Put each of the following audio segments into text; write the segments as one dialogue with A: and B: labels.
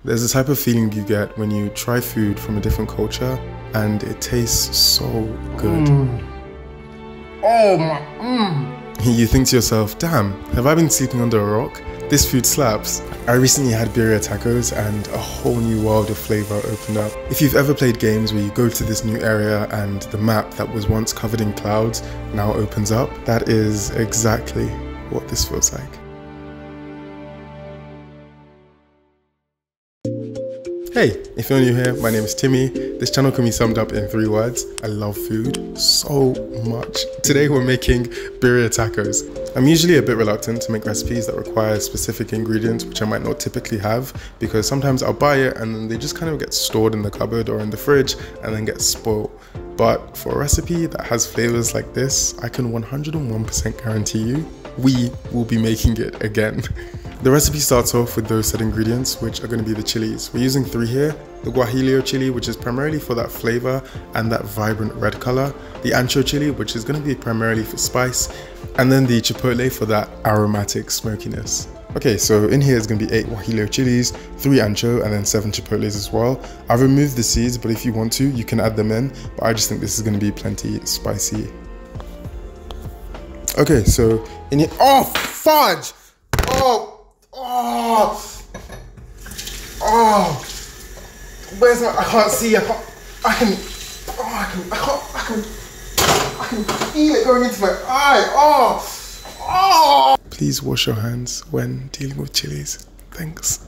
A: There's a type of feeling you get when you try food from a different culture and it tastes so good.
B: Oh my,
A: You think to yourself, damn, have I been sleeping under a rock? This food slaps. I recently had birria tacos and a whole new world of flavor opened up. If you've ever played games where you go to this new area and the map that was once covered in clouds now opens up, that is exactly what this feels like. Hey, if you're new here, my name is Timmy. This channel can be summed up in 3 words. I love food so much. Today we're making birria tacos. I'm usually a bit reluctant to make recipes that require specific ingredients which I might not typically have, because sometimes I'll buy it and then they just kind of get stored in the cupboard or in the fridge and then get spoiled. But for a recipe that has flavors like this, I can 101% guarantee you, we will be making it again. The recipe starts off with those set ingredients, which are going to be the chilies. We're using 3 here. The Guajillo chili, which is primarily for that flavor and that vibrant red color. The Ancho chili, which is going to be primarily for spice. And then the Chipotle for that aromatic smokiness. Okay, so in here is going to be 8 Guajillo chilies, 3 Ancho, and then 7 Chipotles as well. I've removed the seeds, but if you want to, you can add them in. But I just think this is going to be plenty spicy. Okay, so in here, oh fudge! Where's my, I can't see, I can feel it going into my eye, Please wash your hands when dealing with chilies, thanks.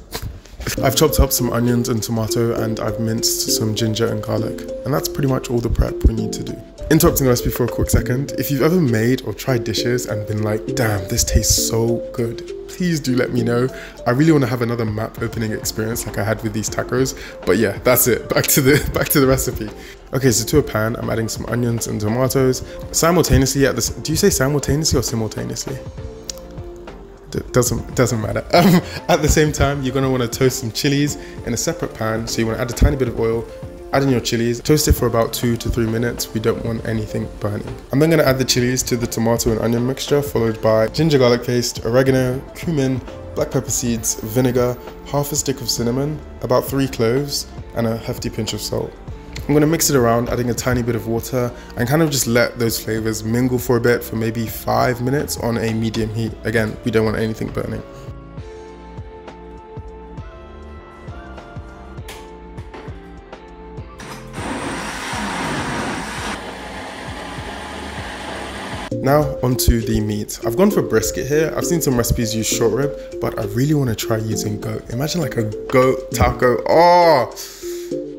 A: I've chopped up some onions and tomato and I've minced some ginger and garlic. And that's pretty much all the prep we need to do. Interrupting the recipe for a quick second, if you've ever made or tried dishes and been like, damn, this tastes so good, please do let me know. I really want to have another map opening experience like I had with these tacos. But yeah, that's it. Back to the recipe. Okay, so to a pan, I'm adding some onions and tomatoes simultaneously at this. Do you say simultaneously or simultaneously? Doesn't matter. At the same time, you're gonna want to toast some chilies in a separate pan. So you want to add a tiny bit of oil, add in your chilies, toast it for about 2 to 3 minutes. We don't want anything burning. I'm then gonna add the chilies to the tomato and onion mixture, followed by ginger garlic paste, oregano, cumin, black pepper seeds, vinegar, half a stick of cinnamon, about 3 cloves, and a hefty pinch of salt. I'm gonna mix it around, adding a tiny bit of water and kind of just let those flavors mingle for a bit for maybe 5 minutes on a medium heat. Again, we don't want anything burning. Now onto the meat. I've gone for brisket here. I've seen some recipes use short rib, but I really want to try using goat. Imagine like a goat taco. Oh!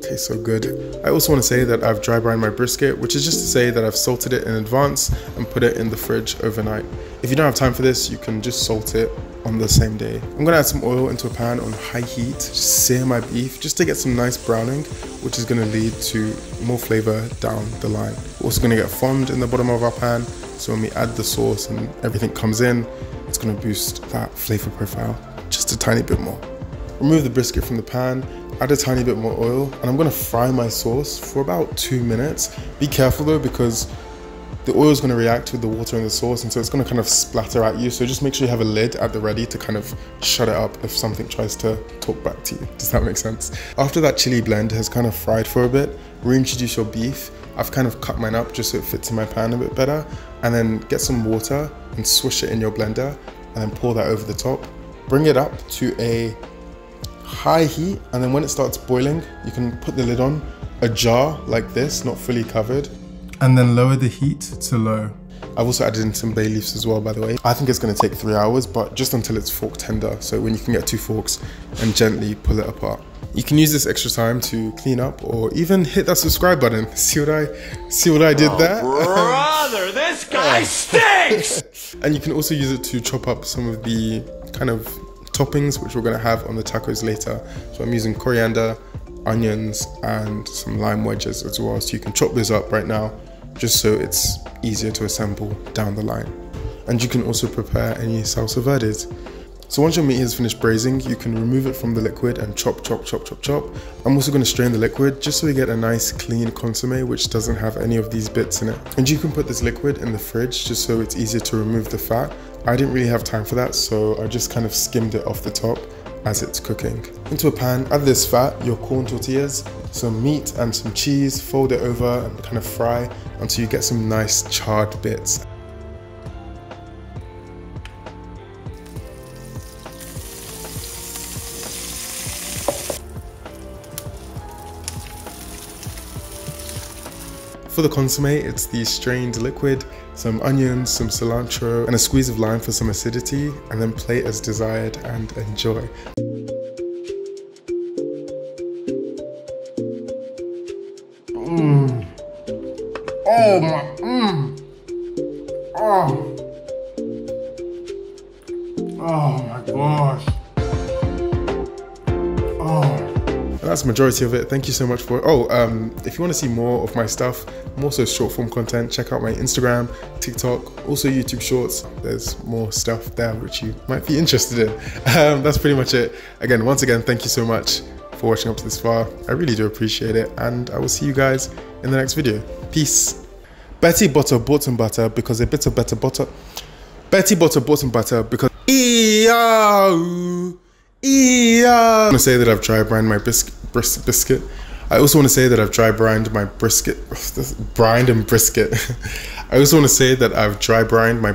A: Tastes so good. I also want to say that I've dry-brined my brisket, which is just to say that I've salted it in advance and put it in the fridge overnight. If you don't have time for this, you can just salt it on the same day. I'm going to add some oil into a pan on high heat, just sear my beef just to get some nice browning, which is going to lead to more flavor down the line. We're also going to get fond in the bottom of our pan, so when we add the sauce and everything comes in, it's going to boost that flavor profile just a tiny bit more. Remove the brisket from the pan, add a tiny bit more oil, and I'm gonna fry my sauce for about 2 minutes. Be careful though, because the oil is gonna react with the water in the sauce, and so it's gonna kind of splatter at you. So just make sure you have a lid at the ready to kind of shut it up if something tries to talk back to you. Does that make sense? After that chili blend has kind of fried for a bit, reintroduce your beef. I've kind of cut mine up just so it fits in my pan a bit better, and then get some water and swish it in your blender, and then pour that over the top. Bring it up to a high heat, and then when it starts boiling, you can put the lid on, a jar like this, not fully covered, and then lower the heat to low. I've also added in some bay leaves as well, by the way. I think it's going to take 3 hours, but just until it's fork tender, so when you can get 2 forks and gently pull it apart. You can use this extra time to clean up or even hit that subscribe button. See what I did there?
B: Brother, this guy stinks!
A: And you can also use it to chop up some of the kind of toppings which we're going to have on the tacos later. So I'm using coriander, onions, and some lime wedges as well. So you can chop this up right now, just so it's easier to assemble down the line. And you can also prepare any salsa verdes. So once your meat has finished braising, you can remove it from the liquid and chop. I'm also going to strain the liquid just so we get a nice clean consomme which doesn't have any of these bits in it. And you can put this liquid in the fridge just so it's easier to remove the fat. I didn't really have time for that, so I just kind of skimmed it off the top as it's cooking. Into a pan, add this fat, your corn tortillas, some meat and some cheese, fold it over and kind of fry until you get some nice charred bits. For the consomme, it's the strained liquid, some onions, some cilantro, and a squeeze of lime for some acidity, and then plate as desired and enjoy.
B: Oh my, Oh my gosh.
A: And that's the majority of it. Thank you so much for it. If you want to see more of my stuff, more so short form content, check out my Instagram, TikTok, also YouTube Shorts. There's more stuff there which you might be interested in. That's pretty much it. Again, once again, thank you so much for watching up to this far. I really do appreciate it, and I will see you guys in the next video. Peace. Betty Butter bought some butter because a bit of better butter. Betty Butter bought some butter because I want to say that I've dry-brined my biscuit. I also want to say that I've dry-brined my brisket. Brined and brisket. I also want to say that I've dry-brined my